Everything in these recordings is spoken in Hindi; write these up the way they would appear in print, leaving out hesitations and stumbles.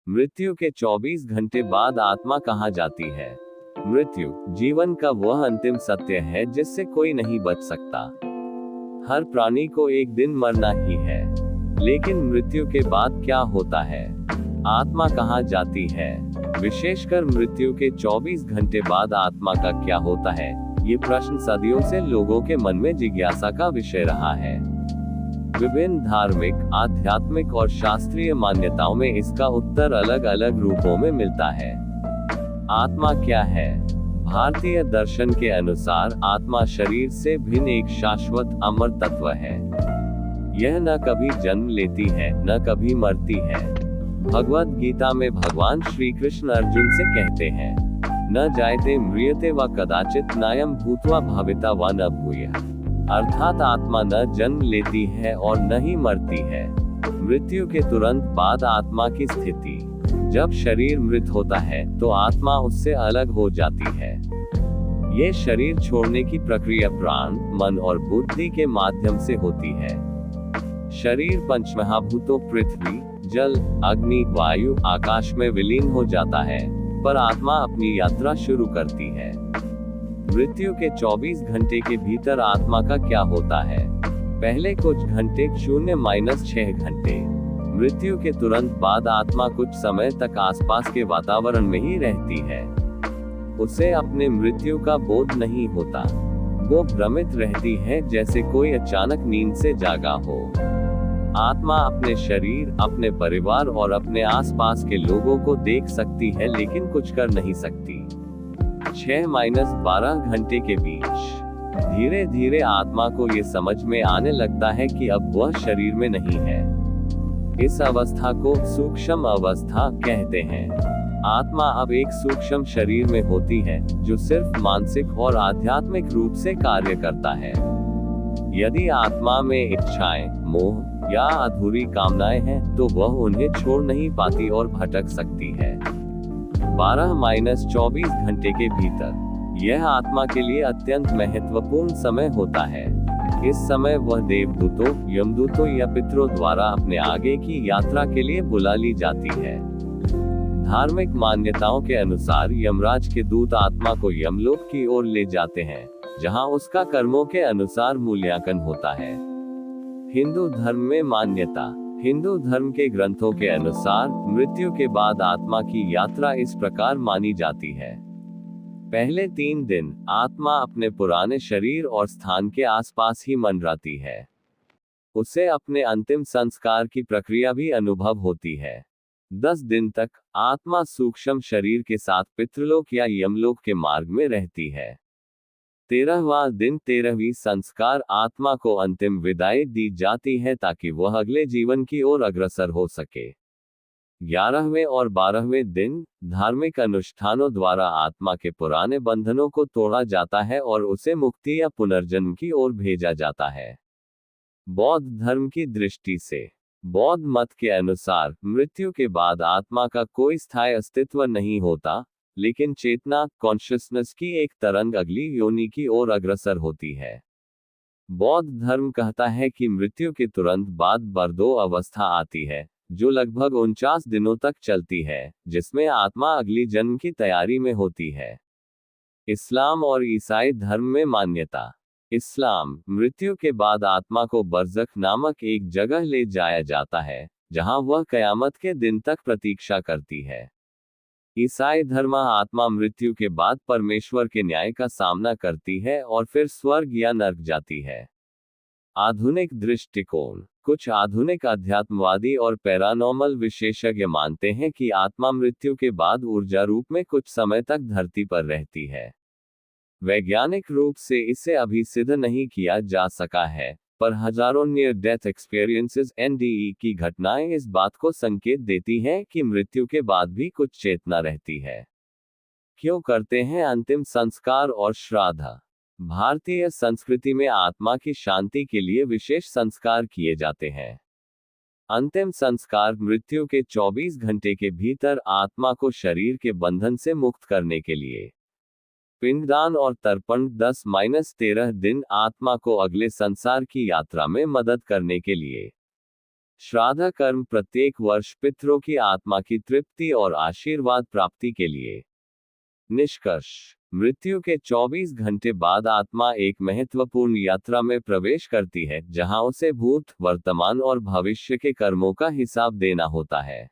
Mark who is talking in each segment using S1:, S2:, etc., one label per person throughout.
S1: मृत्यु के 24 घंटे बाद आत्मा कहाँ जाती है? मृत्यु जीवन का वह अंतिम सत्य है जिससे कोई नहीं बच सकता। हर प्राणी को एक दिन मरना ही है, लेकिन मृत्यु के बाद क्या होता है? आत्मा कहाँ जाती है? विशेषकर मृत्यु के 24 घंटे बाद आत्मा का क्या होता है? ये प्रश्न सदियों से लोगों के मन में जिज्ञासा का विषय रहा है। विभिन्न धार्मिक, आध्यात्मिक और शास्त्रीय मान्यताओं में इसका उत्तर अलग अलग रूपों में मिलता है। आत्मा क्या है? भारतीय दर्शन के अनुसार आत्मा शरीर से भिन्न एक शाश्वत अमर तत्व है। यह न कभी जन्म लेती है, न कभी मरती है। भगवद गीता में भगवान श्री कृष्ण अर्जुन से कहते हैं, न जायते म्रियते व कदाचित नायम भूत्वा भविता व न भूयः। अर्थात आत्मा न जन्म लेती है और न ही मरती है। मृत्यु के तुरंत बाद आत्मा की स्थिति, जब शरीर मृत होता है तो आत्मा उससे अलग हो जाती है। ये शरीर छोड़ने की प्रक्रिया प्राण, मन और बुद्धि के माध्यम से होती है। शरीर पंचमहाभूतों पृथ्वी, जल, अग्नि, वायु, आकाश में विलीन हो जाता है, पर आत्मा अपनी यात्रा शुरू करती है। मृत्यु के 24 घंटे के भीतर आत्मा का क्या होता है? पहले कुछ घंटे 0-6 घंटे। मृत्यु के तुरंत बाद आत्मा कुछ समय तक आसपास के वातावरण में ही रहती है। उसे अपने मृत्यु का बोध नहीं होता। वो भ्रमित रहती है जैसे कोई अचानक नींद से जागा हो। आत्मा अपने शरीर, अपने परिवार और अपने आसपास के लोगों को देख सकती है, लेकिन कुछ कर नहीं सकती। 6-12 घंटे के बीच धीरे धीरे आत्मा को ये समझ में आने लगता है कि अब वह शरीर में नहीं है। इस अवस्था को सूक्ष्म अवस्था कहते हैं। आत्मा अब एक सूक्ष्म शरीर में होती है, जो सिर्फ मानसिक और आध्यात्मिक रूप से कार्य करता है। यदि आत्मा में इच्छाएं, मोह या अधूरी कामनाएं हैं, तो वह उन्हें छोड़ नहीं पाती और भटक सकती है। 12-24 घंटे के भीतर यह आत्मा के लिए अत्यंत महत्वपूर्ण समय होता है। इस समय वह देवदूतों, यमदूतों या पितरों द्वारा अपने आगे की यात्रा के लिए बुला ली जाती है। धार्मिक मान्यताओं के अनुसार यमराज के दूत आत्मा को यमलोक की ओर ले जाते हैं, जहां उसका कर्मों के अनुसार मूल्यांकन होता है। हिंदू धर्म में मान्यता, हिंदू धर्म के ग्रंथों के अनुसार मृत्यु के बाद आत्मा की यात्रा इस प्रकार मानी जाती है। पहले 3 दिन आत्मा अपने पुराने शरीर और स्थान के आसपास ही मंडराती है। उसे अपने अंतिम संस्कार की प्रक्रिया भी अनुभव होती है। 10 दिन तक आत्मा सूक्ष्म शरीर के साथ पितृलोक या यमलोक के मार्ग में रहती है। 13वां दिन 13वीं संस्कार आत्मा को अंतिम विदाई दी जाती है ताकि वह अगले जीवन की ओर अग्रसर हो सके। 11वें और 12वें दिन धार्मिक अनुष्ठानों द्वारा आत्मा के पुराने बंधनों को तोड़ा जाता है और उसे मुक्ति या पुनर्जन्म की ओर भेजा जाता है। बौद्ध धर्म की दृष्टि से, बौद्ध मत के अनुसार मृत्यु के बाद आत्मा का कोई स्थायी अस्तित्व नहीं होता, लेकिन चेतना, कॉन्शियसनेस की एक तरंग अगली योनि की ओर अग्रसर होती है। बौद्ध धर्म कहता है कि मृत्यु के तुरंत बाद बर्दो अवस्था आती है, जो लगभग 49 दिनों तक चलती है, जिसमें आत्मा अगली जन्म की तैयारी में होती है। इस्लाम और ईसाई धर्म में मान्यता, इस्लाम मृत्यु के बाद आत्मा को बरज़ख नामक एक जगह ले जाया जाता है, जहां वह कयामत के दिन तक प्रतीक्षा करती है। ईसाई धर्म आत्मा मृत्यु के बाद परमेश्वर के न्याय का सामना करती है और फिर स्वर्ग या नरक जाती है। आधुनिक दृष्टिकोण, कुछ आधुनिक अध्यात्मवादी और पैरानॉर्मल विशेषज्ञ मानते हैं कि आत्मा मृत्यु के बाद ऊर्जा रूप में कुछ समय तक धरती पर रहती है। वैज्ञानिक रूप से इसे अभी सिद्ध नहीं किया जा सका है, पर हजारों नियर डेथ एक्सपीरियंसेस (NDE) की घटनाएं इस बात को संकेत देती हैं कि मृत्यु के बाद भी कुछ चेतना रहती है। क्यों करते हैं अंतिम संस्कार और श्राद्ध? भारतीय संस्कृति में आत्मा की शांति के लिए विशेष संस्कार किए जाते हैं। अंतिम संस्कार मृत्यु के 24 घंटे के भीतर आत्मा को शरीर के बंधन से मुक्त करने के लिए। पिंडदान और तर्पण 10-13 दिन आत्मा को अगले संसार की यात्रा में मदद करने के लिए। श्राद्ध कर्म प्रत्येक वर्ष पितरों की आत्मा की तृप्ति और आशीर्वाद प्राप्ति के लिए। निष्कर्ष, मृत्यु के 24 घंटे बाद आत्मा एक महत्वपूर्ण यात्रा में प्रवेश करती है, जहां उसे भूत, वर्तमान और भविष्य के कर्मों का हिसाब देना होता है।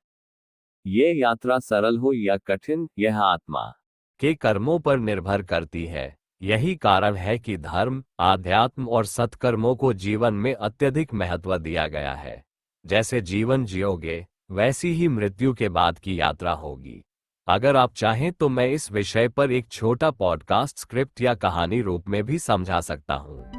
S1: ये यात्रा सरल हो या कठिन, यह आत्मा
S2: के कर्मों पर निर्भर करती है। यही कारण है कि धर्म, आध्यात्म और सत्कर्मों को जीवन में अत्यधिक महत्व दिया गया है। जैसे जीवन जियोगे, वैसी ही मृत्यु के बाद की यात्रा होगी। अगर आप चाहें तो मैं इस विषय पर एक छोटा पॉडकास्ट स्क्रिप्ट या कहानी रूप में भी समझा सकता हूँ।